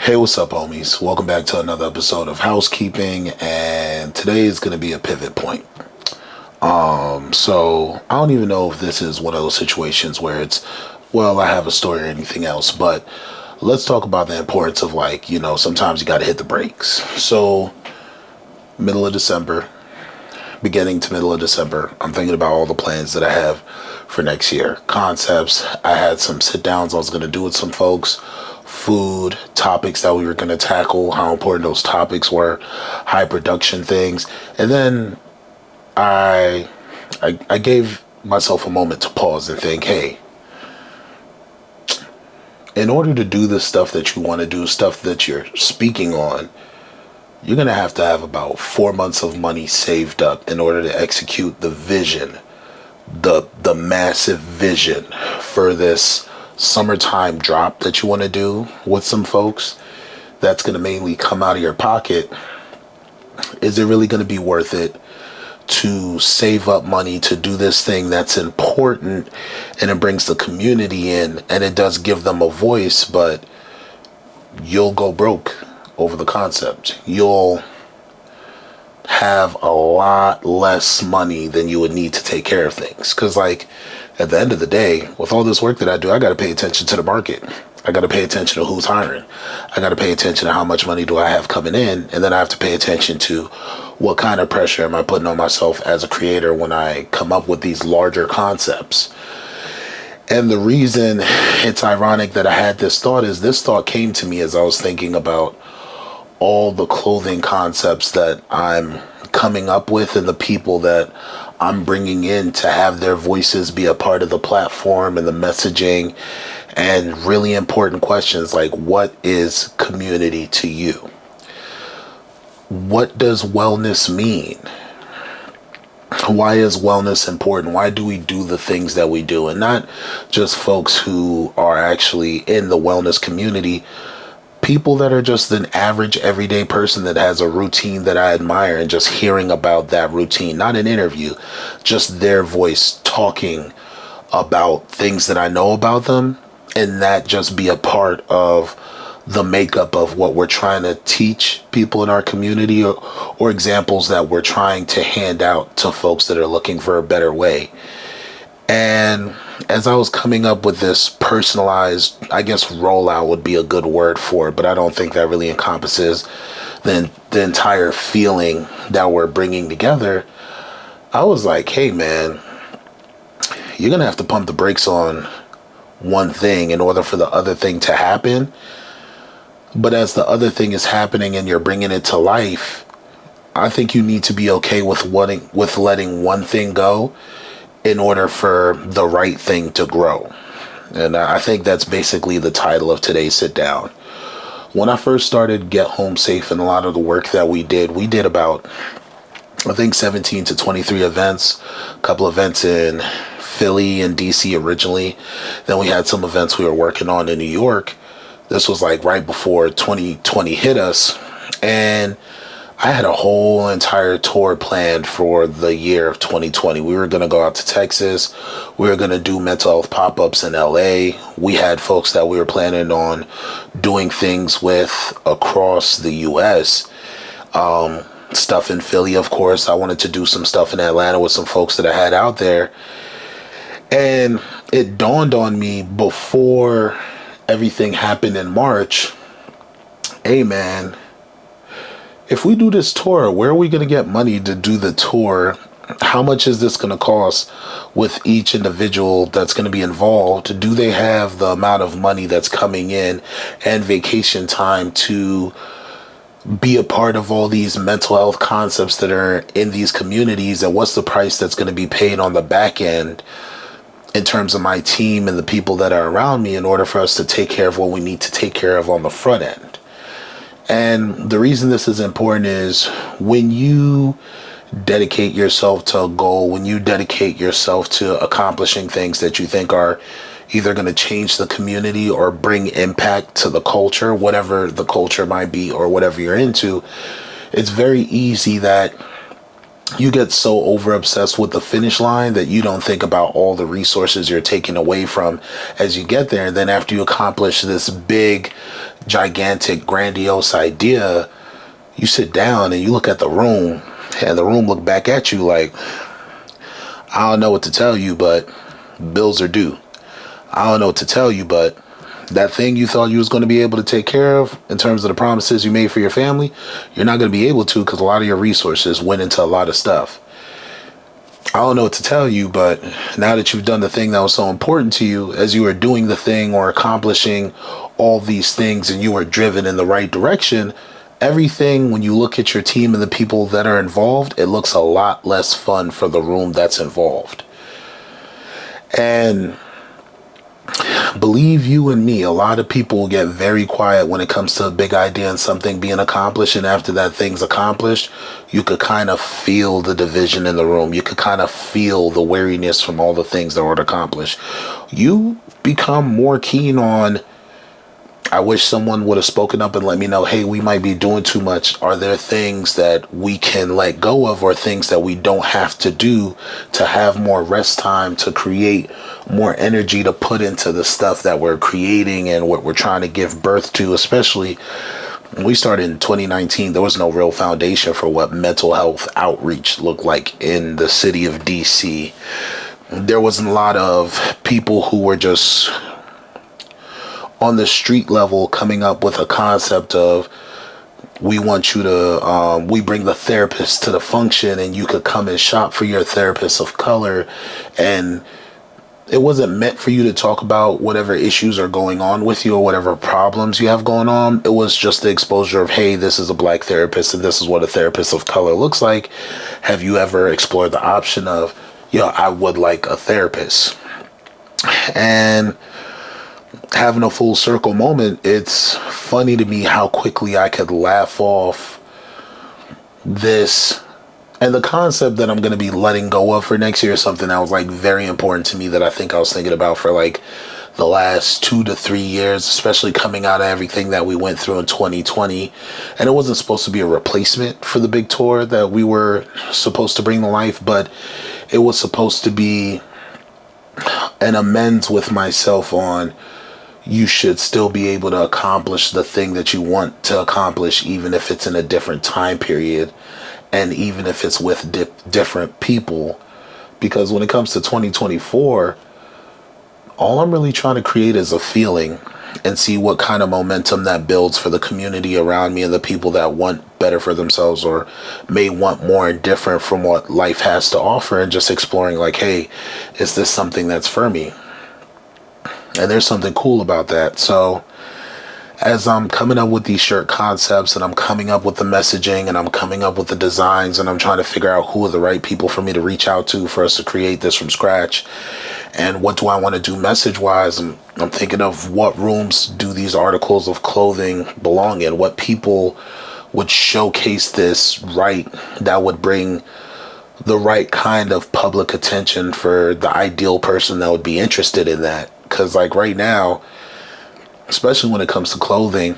Hey, what's up, homies? Welcome back to another episode of Housekeeping, and today is going to be a pivot point. So I don't even know if this is one of those situations where it's, well, I have a story or anything else, but let's talk about the importance of sometimes you got to hit the brakes. So, middle of December, beginning to middle of December, I'm thinking about all the plans that I have for next year. Concepts. I had some sit downs I was going to do with some folks, food, topics that we were going to tackle, how important those topics were, high production things. And then I gave myself a moment to pause and think, hey, in order to do the stuff that you want to do, stuff that you're speaking on, you're going to have about 4 months of money saved up in order to execute the vision, the massive vision for this summertime drop that you want to do with some folks. That's going to mainly come out of your pocket. Is it really going to be worth it to save up money to do this thing that's important, and it brings the community in and it does give them a voice, but you'll go broke over the concept? You'll have a lot less money than you would need to take care of things. Because, at the end of the day, with all this work that I do, I got to pay attention to the market. I got to pay attention to who's hiring. I got to pay attention to how much money do I have coming in. And then I have to pay attention to what kind of pressure am I putting on myself as a creator when I come up with these larger concepts. And the reason it's ironic that I had this thought is this thought came to me as I was thinking about all the clothing concepts that I'm coming up with and the people that I'm bringing in to have their voices be a part of the platform and the messaging, and really important questions like, what is community to you? What does wellness mean? Why is wellness important? Why do we do the things that we do? And not just folks who are actually in the wellness community, people that are just an average everyday person that has a routine that I admire, and just hearing about that routine, not an interview, just their voice talking about things that I know about them, and that just be a part of the makeup of what we're trying to teach people in our community, or examples that we're trying to hand out to folks that are looking for a better way. And as I was coming up with this personalized, I guess rollout would be a good word for it, but I don't think that really encompasses the entire feeling that we're bringing together. I was like, hey man, you're going to have to pump the brakes on one thing in order for the other thing to happen. But as the other thing is happening and you're bringing it to life, I think you need to be okay with letting one thing go in order for the right thing to grow. And I think that's basically the title of today's sit down. When I first started Get Home Safe and a lot of the work that we did about, I think, 17 to 23 events, a couple events in Philly and DC originally. Then we had some events we were working on in New York. This was right before 2020 hit us. And I had a whole entire tour planned for the year of 2020. We were going to go out to Texas. We were going to do mental health pop-ups in LA. We had folks that we were planning on doing things with across the US. Stuff in Philly, of course. I wanted to do some stuff in Atlanta with some folks that I had out there. And it dawned on me before everything happened in March, hey man, if we do this tour, where are we going to get money to do the tour? How much is this going to cost with each individual that's going to be involved? Do they have the amount of money that's coming in and vacation time to be a part of all these mental health concepts that are in these communities? And what's the price that's going to be paid on the back end in terms of my team and the people that are around me in order for us to take care of what we need to take care of on the front end? And the reason this is important is when you dedicate yourself to a goal, when you dedicate yourself to accomplishing things that you think are either going to change the community or bring impact to the culture, whatever the culture might be or whatever you're into, it's very easy that you get so over obsessed with the finish line that you don't think about all the resources you're taking away from as you get there. And then after you accomplish this big, gigantic, grandiose idea, you sit down and you look at the room, and the room look back at you like, I don't know what to tell you, but bills are due. I don't know what to tell you, but that thing you thought you was going to be able to take care of in terms of the promises you made for your family, you're not going to be able to, because a lot of your resources went into a lot of stuff. I don't know what to tell you, but now that you've done the thing that was so important to you, as you were doing the thing or accomplishing all these things and you were driven in the right direction, everything, when you look at your team and the people that are involved, it looks a lot less fun for the room that's involved. And believe you and me, a lot of people get very quiet when it comes to a big idea and something being accomplished. And after that thing's accomplished, you could kind of feel the division in the room. You could kind of feel the weariness from all the things that were accomplished. You become more keen on, I wish someone would have spoken up and let me know, hey, we might be doing too much. Are there things that we can let go of, or things that we don't have to do to have more rest time, to create more energy to put into the stuff that we're creating and what we're trying to give birth to? Especially when we started in 2019, there was no real foundation for what mental health outreach looked like in the city of DC. There wasn't a lot of people who were just on the street level coming up with a concept of, we want you to, we bring the therapist to the function and you could come and shop for your therapist of color. And it wasn't meant for you to talk about whatever issues are going on with you or whatever problems you have going on. It was just the exposure of, hey, this is a black therapist and this is what a therapist of color looks like. Have you ever explored the option of, I would like a therapist? And having a full circle moment, it's funny to me how quickly I could laugh off this. And the concept that I'm going to be letting go of for next year is something that was like very important to me, that I think I was thinking about for like the last 2 to 3 years, especially coming out of everything that we went through in 2020. And it wasn't supposed to be a replacement for the big tour that we were supposed to bring to life, but it was supposed to be an amends with myself on, you should still be able to accomplish the thing that you want to accomplish, even if it's in a different time period and even if it's with different people. Because when it comes to 2024, all I'm really trying to create is a feeling and see what kind of momentum that builds for the community around me and the people that want better for themselves or may want more and different from what life has to offer, and just exploring like, hey, is this something that's for me? And there's something cool about that. So as I'm coming up with these shirt concepts and I'm coming up with the messaging and I'm coming up with the designs and I'm trying to figure out who are the right people for me to reach out to for us to create this from scratch, and what do I want to do message wise, I'm thinking of what rooms do these articles of clothing belong in, what people would showcase this right, that would bring the right kind of public attention for the ideal person that would be interested in that. Because like right now, especially when it comes to clothing,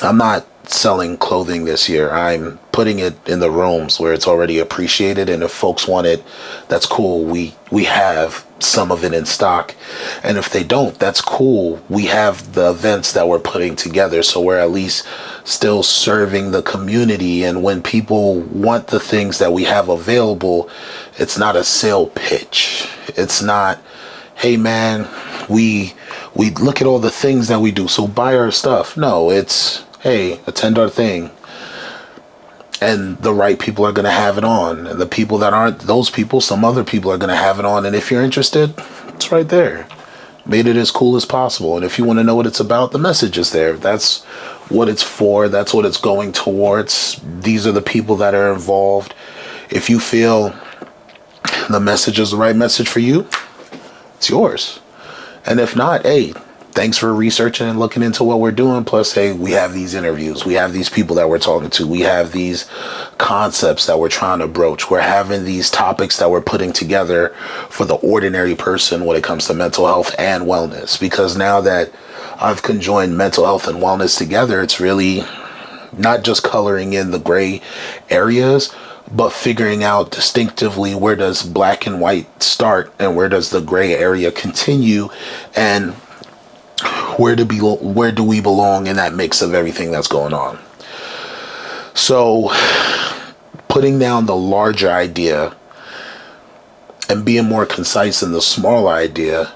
I'm not selling clothing this year. I'm putting it in the rooms where it's already appreciated, and if folks want it, that's cool. We have some of it in stock, and if they don't, that's cool. We have the events that we're putting together, so we're at least still serving the community. And when people want the things that we have available, it's not a sale pitch. It's not, hey man, we look at all the things that we do, so buy our stuff. No, it's, hey, attend our thing. And the right people are going to have it on. And the people that aren't those people, some other people are going to have it on. And if you're interested, it's right there. Made it as cool as possible. And if you want to know what it's about, the message is there. That's what it's for. That's what it's going towards. These are the people that are involved. If you feel the message is the right message for you, it's yours. And if not, hey, thanks for researching and looking into what we're doing. Plus, hey, we have these interviews. We have these people that we're talking to. We have these concepts that we're trying to broach. We're having these topics that we're putting together for the ordinary person when it comes to mental health and wellness. Because now that I've conjoined mental health and wellness together, it's really not just coloring in the gray areas, but figuring out distinctively where does black and white start and where does the gray area continue, and where do we belong in that mix of everything that's going on? So putting down the larger idea and being more concise in the smaller idea,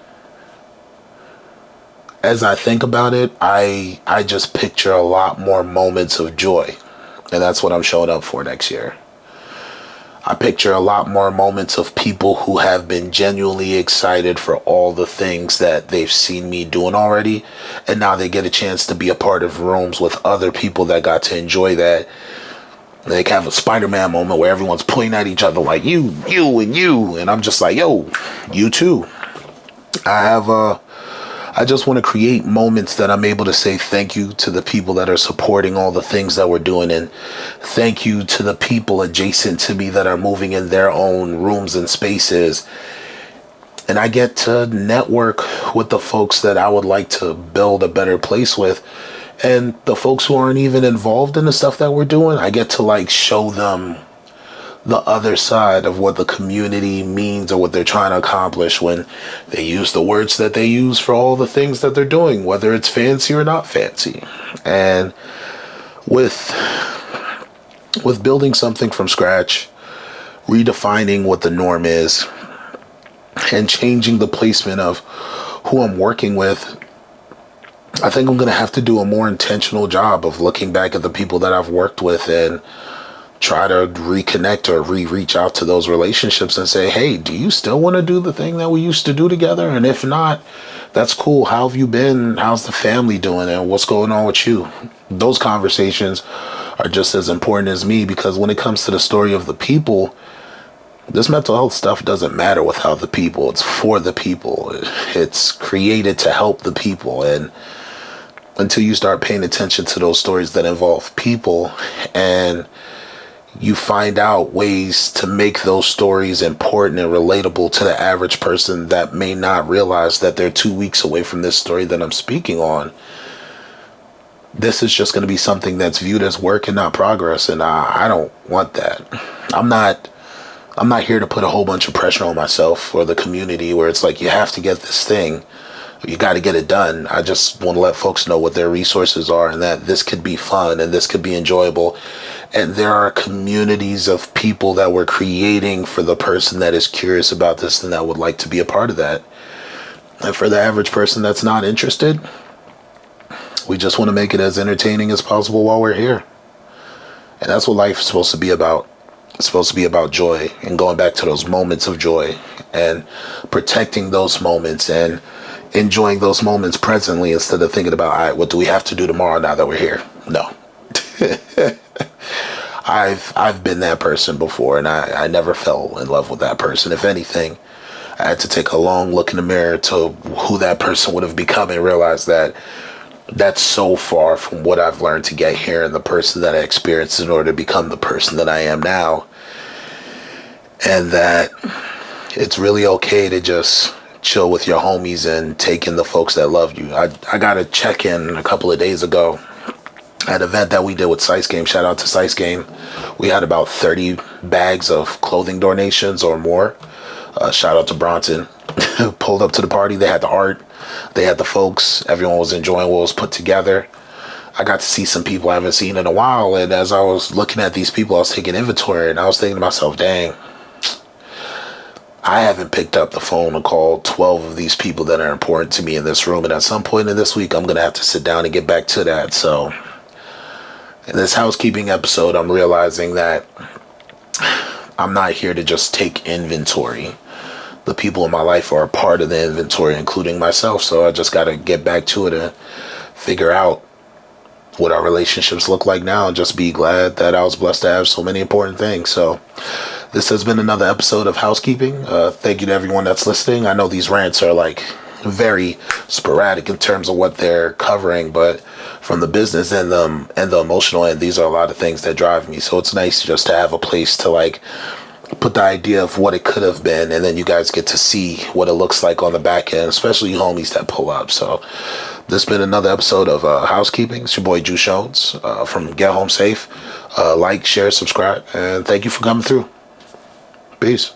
as I think about it, I just picture a lot more moments of joy. And that's what I'm showing up for next year. I picture a lot more moments of people who have been genuinely excited for all the things that they've seen me doing already. And now they get a chance to be a part of rooms with other people that got to enjoy that. They can have a Spider-Man moment where everyone's pointing at each other like you, and you. And I'm just like, yo, you too. I just want to create moments that I'm able to say thank you to the people that are supporting all the things that we're doing, and thank you to the people adjacent to me that are moving in their own rooms and spaces. And I get to network with the folks that I would like to build a better place with. And the folks who aren't even involved in the stuff that we're doing, I get to like show them the other side of what the community means or what they're trying to accomplish when they use the words that they use for all the things that they're doing, whether it's fancy or not fancy. And with building something from scratch, redefining what the norm is, and changing the placement of who I'm working with, I think I'm going to have to do a more intentional job of looking back at the people that I've worked with and try to reconnect or reach out to those relationships and say, hey, do you still want to do the thing that we used to do together? And if not, that's cool. How have you been? How's the family doing? And what's going on with you? Those conversations are just as important as me, because when it comes to the story of the people, this mental health stuff doesn't matter without the people. It's for the people. It's created to help the people. And until you start paying attention to those stories that involve people, and you find out ways to make those stories important and relatable to the average person that may not realize that they're 2 weeks away from this story that I'm speaking on, this is just going to be something that's viewed as work and not progress. And I don't want that. I'm not here to put a whole bunch of pressure on myself or the community where it's like, you have to get this thing, you got to get it done. I just want to let folks know what their resources are, and that this could be fun and this could be enjoyable. And there are communities of people that we're creating for the person that is curious about this and that would like to be a part of that. And for the average person that's not interested, we just want to make it as entertaining as possible while we're here. And that's what life is supposed to be about. It's supposed to be about joy and going back to those moments of joy and protecting those moments and enjoying those moments presently instead of thinking about, all right, what do we have to do tomorrow now that we're here? No. I've been that person before, and I never fell in love with that person. If anything, I had to take a long look in the mirror to who that person would have become and realize that that's so far from what I've learned to get here and the person that I experienced in order to become the person that I am now. And that it's really okay to just chill with your homies and take in the folks that love you. I got a check-in a couple of days ago at an event that we did with Sice Game. Shout out to Sice Game. We had about 30 bags of clothing donations or more. Shout out to Bronson. Pulled up to the party. They had the art. They had the folks. Everyone was enjoying what was put together. I got to see some people I haven't seen in a while. And as I was looking at these people, I was taking inventory. And I was thinking to myself, dang, I haven't picked up the phone and called 12 of these people that are important to me in this room. And at some point in this week, I'm going to have to sit down and get back to that. So in this housekeeping episode, I'm realizing that I'm not here to just take inventory. The people in my life are a part of the inventory, including myself. So I just got to get back to it and figure out what our relationships look like now and just be glad that I was blessed to have so many important things. So this has been another episode of Housekeeping. Thank you to everyone that's listening. I know these rants are like very sporadic in terms of what they're covering, but from the business and the emotional end, these are a lot of things that drive me. So it's nice just to have a place to like put the idea of what it could have been, and then you guys get to see what it looks like on the back end, especially you homies that pull up. So this has been another episode of Housekeeping. It's your boy Juice Jones from Get Home Safe. Like, share, subscribe, and thank you for coming through. Peace.